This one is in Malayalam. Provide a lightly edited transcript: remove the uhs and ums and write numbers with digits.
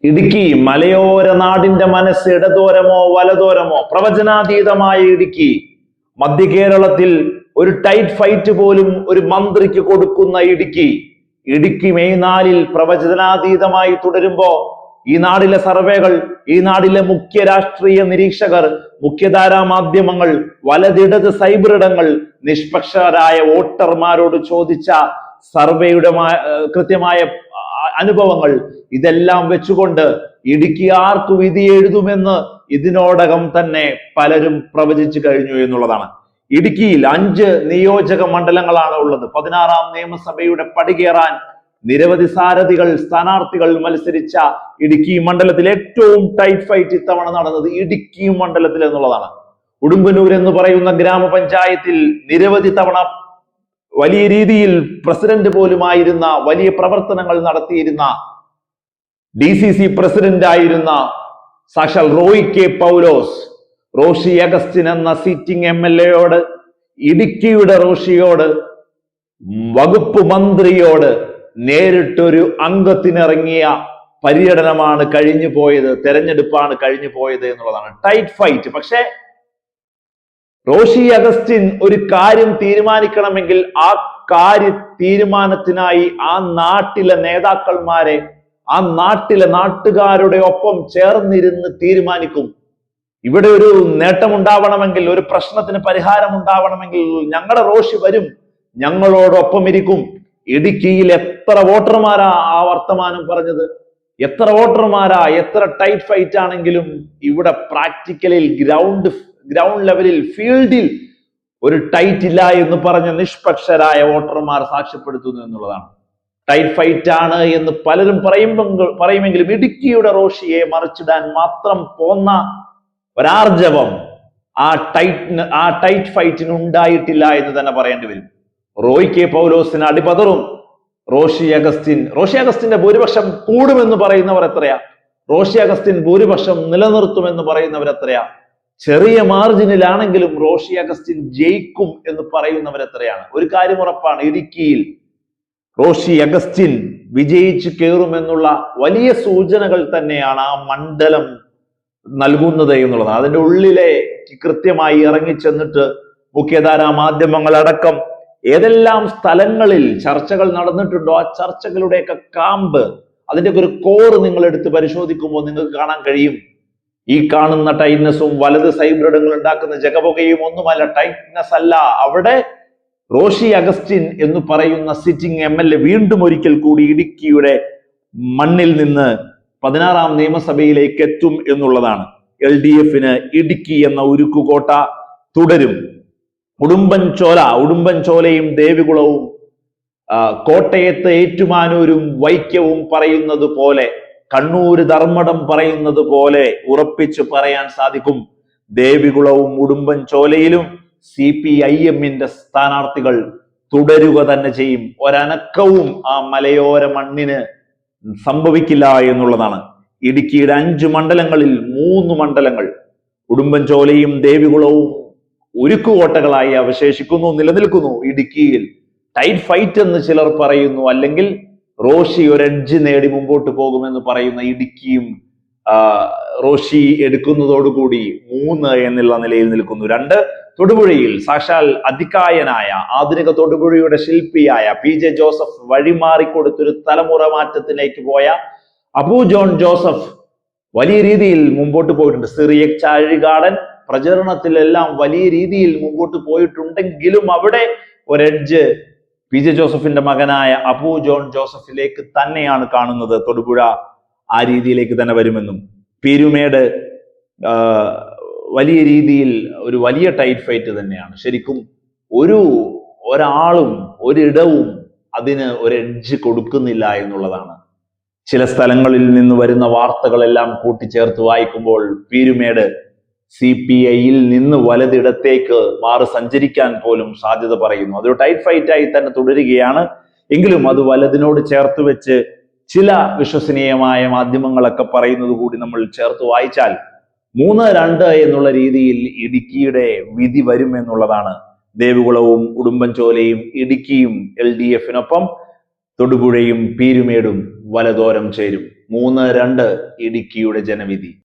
ഇടുക്കി മലയോര നാടിന്റെ മനസ്സ് ഇടതോരമോ വലതോരമോ പ്രവചനാതീതമായ ഇടുക്കി. മധ്യ കേരളത്തിൽ ഒരു ടൈറ്റ് ഫൈറ്റ് പോലും ഒരു മന്ത്രിക്ക് കൊടുക്കുന്ന ഇടുക്കി. ഇടുക്കി മെയ് 4 പ്രവചനാതീതമായി തുടരുമ്പോ ഈ നാടിലെ സർവേകൾ, ഈ നാടിലെ മുഖ്യ രാഷ്ട്രീയ നിരീക്ഷകർ, മുഖ്യധാരാ മാധ്യമങ്ങൾ, വലതിടത് സൈബറിടങ്ങൾ, നിഷ്പക്ഷരായ വോട്ടർമാരോട് ചോദിച്ച സർവേയുടെ കൃത്യമായ അനുഭവങ്ങൾ ഇതെല്ലാം വെച്ചുകൊണ്ട് ഇടുക്കി ആർക്കു വിധി എഴുതുമെന്ന് ഇതിനോടകം തന്നെ പലരും പ്രവചിച്ചു കഴിഞ്ഞു എന്നുള്ളതാണ്. ഇടുക്കിയിൽ 5 നിയോജക മണ്ഡലങ്ങളാണ് ഉള്ളത്. 16ാം നിയമസഭയുടെ പടികേറാൻ നിരവധി സാരഥികൾ, സ്ഥാനാർത്ഥികൾ മത്സരിച്ച ഇടുക്കി മണ്ഡലത്തിൽ ഏറ്റവും ടൈറ്റ് ഫൈറ്റ് ഇത്തവണ നടന്നത് ഇടുക്കി മണ്ഡലത്തിൽ എന്നുള്ളതാണ്. ഉടുമ്പന്നൂർ എന്ന് പറയുന്ന ഗ്രാമപഞ്ചായത്തിൽ നിരവധി തവണ വലിയ രീതിയിൽ പ്രസിഡന്റ് പോലുമായിരുന്ന, വലിയ പ്രവർത്തനങ്ങൾ നടത്തിയിരുന്ന, DCC പ്രസിഡന്റ് ആയിരുന്ന സാക്ഷാൽ റോയ് കെ പൗലോസ്, റോഷി അഗസ്റ്റിൻ എന്ന സിറ്റിംഗ് MLA ഇടുക്കിയുടെ റോഷിയോട്, വകുപ്പ് മന്ത്രിയോട് നേരിട്ടൊരു അംഗത്തിനിറങ്ങിയ പര്യടനമാണ് കഴിഞ്ഞു പോയത്, തെരഞ്ഞെടുപ്പാണ് കഴിഞ്ഞു പോയത് എന്നുള്ളതാണ്. Tight fight. പക്ഷേ റോഷി അഗസ്റ്റിൻ ഒരു കാര്യം തീരുമാനിക്കണമെങ്കിൽ ആ തീരുമാനത്തിനായി ആ നാട്ടിലെ നേതാക്കന്മാരെ, ആ നാട്ടിലെ നാട്ടുകാരുടെ ഒപ്പം ചേർന്നിരുന്ന് തീരുമാനിക്കും. ഇവിടെ ഒരു നേട്ടമുണ്ടാവണമെങ്കിൽ, ഒരു പ്രശ്നത്തിന് പരിഹാരം ഉണ്ടാവണമെങ്കിൽ ഞങ്ങളുടെ റോഷി വരും, ഞങ്ങളോടൊപ്പം ഇരിക്കും. ഇടുക്കിയിൽ എത്ര വോട്ടർമാരാ ആ വർത്തമാനം പറഞ്ഞത്? എത്ര വോട്ടർമാരാ? എത്ര ടൈറ്റ് ഫൈറ്റ് ആണെങ്കിലും ഇവിടെ പ്രാക്ടിക്കലിൽ ഗ്രൗണ്ട് ലെവലിൽ, ഫീൽഡിൽ ഒരു ടൈറ്റ് ഇല്ല എന്ന് പറഞ്ഞ നിഷ്പക്ഷരായ വോട്ടർമാർ സാക്ഷ്യപ്പെടുത്തുന്നു എന്നുള്ളതാണ്. ടൈറ്റ് ഫൈറ്റ് ആണ് എന്ന് പലരും പറയുമെങ്കിലും ഇടുക്കിയുടെ റോഷിയെ മറിച്ചിടാൻ മാത്രം പോന്ന ഒരാർജവം ആ ടൈറ്റ് ഫൈറ്റിന് ഉണ്ടായിട്ടില്ല എന്ന് തന്നെ പറയേണ്ടി വരും. റോയ് കെ പൗലോസിന് അടിപതറും റോഷി അഗസ്റ്റിന്റെ ഭൂരിപക്ഷം കൂടുമെന്ന് പറയുന്നവർ എത്രയാ? റോഷി അഗസ്റ്റിൻ ഭൂരിപക്ഷം നിലനിർത്തുമെന്ന് പറയുന്നവർ എത്രയാ? ചെറിയ മാർജിനിലാണെങ്കിലും റോഷി അഗസ്റ്റിൻ ജയിക്കും എന്ന് പറയുന്നവർ എത്രയാണ്? ഒരു കാര്യം ഉറപ്പാണ്, ഇടുക്കിയിൽ റോഷി അഗസ്റ്റിൻ വിജയിച്ചു കയറുമെന്നുള്ള വലിയ സൂചനകൾ തന്നെയാണ് ആ മണ്ഡലം നൽകുന്നത് എന്നുള്ളതാണ്. അതിന്റെ ഉള്ളിലെ കൃത്യമായി ഇറങ്ങിച്ചെന്നിട്ട് മുഖ്യധാരാ മാധ്യമങ്ങളടക്കം ഏതെല്ലാം സ്ഥലങ്ങളിൽ ചർച്ചകൾ നടന്നിട്ടുണ്ടോ ആ ചർച്ചകളുടെയൊക്കെ കാമ്പ്, അതിന്റെയൊക്കെ ഒരു കോർ നിങ്ങൾ എടുത്ത് പരിശോധിക്കുമ്പോൾ നിങ്ങൾക്ക് കാണാൻ കഴിയും. ഈ കാണുന്ന ടൈറ്റ്നസും വലത് സൈബ്രിഡുകൾ ഉണ്ടാക്കുന്ന ജഗപുകയും ഒന്നുമല്ല, ടൈറ്റ്നസ് അല്ല. അവിടെ റോഷി അഗസ്റ്റിൻ എന്ന് പറയുന്ന സിറ്റിംഗ് MLA വീണ്ടും ഒരിക്കൽ കൂടി ഇടുക്കിയുടെ മണ്ണിൽ നിന്ന് 16ാം നിയമസഭയിലേക്ക് എത്തും എന്നുള്ളതാണ്. LDFന് ഇടുക്കി എന്ന ഉരുക്കുകോട്ട തുടരും. ഉടുമ്പൻചോലയും ദേവികുളവും, കോട്ടയത്ത് ഏറ്റുമാനൂരും വൈക്കവും പറയുന്നത് പോലെ, കണ്ണൂര് ധർമ്മടം പറയുന്നത് പോലെ ഉറപ്പിച്ചു പറയാൻ സാധിക്കും, ദേവികുളവും ഉടുമ്പൻചോലയിലും CPIMന്റെ സ്ഥാനാർത്ഥികൾ തുടരുക തന്നെ ചെയ്യും. ഒരനക്കവും ആ മലയോര മണ്ണിന് സംഭവിക്കില്ല എന്നുള്ളതാണ്. ഇടുക്കിയുടെ 5 മണ്ഡലങ്ങളിൽ 3 മണ്ഡലങ്ങൾ ഉടുമ്പൻചോലയും ദേവികുളവും ഉരുക്കുകോട്ടകളായി അവശേഷിക്കുന്നു, നിലനിൽക്കുന്നു. ഇടുക്കിയിൽ ടൈറ്റ് ഫൈറ്റ് എന്ന് ചിലർ പറയുന്നു, അല്ലെങ്കിൽ റോഷി ഒരു എഡ്ജ് നേടി മുമ്പോട്ട് പോകുമെന്ന് പറയുന്ന ഇടുക്കിയും റോഷി എടുക്കുന്നതോടുകൂടി 3 എന്നുള്ള നിലയിൽ നിൽക്കുന്നു. 2 തൊടുപുഴയിൽ സാക്ഷാൽ അതികായനായ ആധുനിക തൊടുപുഴയുടെ ശില്പിയായ PJ ജോസഫ് വഴിമാറിക്കൊടുത്തൊരു തലമുറ മാറ്റത്തിലേക്ക് പോയ അബു ജോൺ ജോസഫ് വലിയ രീതിയിൽ മുമ്പോട്ട് പോയിട്ടുണ്ട്. സിറിയക് ചാഴികാടൻ പ്രചരണത്തിലെല്ലാം വലിയ രീതിയിൽ മുമ്പോട്ട് പോയിട്ടുണ്ടെങ്കിലും അവിടെ ഒരെഡ്ജ് PJ ജോസഫിന്റെ മകനായ അബു ജോൺ ജോസഫിലേക്ക് തന്നെയാണ് കാണുന്നത്. തൊടുപുഴ ആ രീതിയിലേക്ക് തന്നെ വരുമെന്നും, പീരുമേട് വലിയ രീതിയിൽ ഒരു വലിയ ടൈറ്റ് ഫൈറ്റ് തന്നെയാണ്. ശരിക്കും ഒരാളും ഒരിടവും അതിന് ഒരു എഡ്ജ് കൊടുക്കുന്നില്ല എന്നുള്ളതാണ്. ചില സ്ഥലങ്ങളിൽ നിന്ന് വരുന്ന വാർത്തകളെല്ലാം കൂട്ടിച്ചേർത്ത് വായിക്കുമ്പോൾ പീരുമേട് CPIയിൽ നിന്ന് വലതിടത്തേക്ക് മാറി സഞ്ചരിക്കാൻ പോലും സാധ്യത പറയുന്നു. അതൊരു ടൈറ്റ് ഫൈറ്റായി തന്നെ തുടരുകയാണ്. എങ്കിലും അത് വലതിനോട് ചേർത്ത് വെച്ച് ചില വിശ്വസനീയമായ മാധ്യമങ്ങളൊക്കെ പറയുന്നത് കൂടി നമ്മൾ ചേർത്ത് വായിച്ചാൽ 3-2 എന്നുള്ള രീതിയിൽ ഇടുക്കിയുടെ വിധി വരും എന്നുള്ളതാണ്. ദേവികുളവും ഉടുമ്പൻചോലയും ഇടുക്കിയും LDFനൊപ്പം, തൊടുപുഴയും പീരുമേടും വലതോരം ചേരും. 3-2 ഇടുക്കിയുടെ ജനവിധി.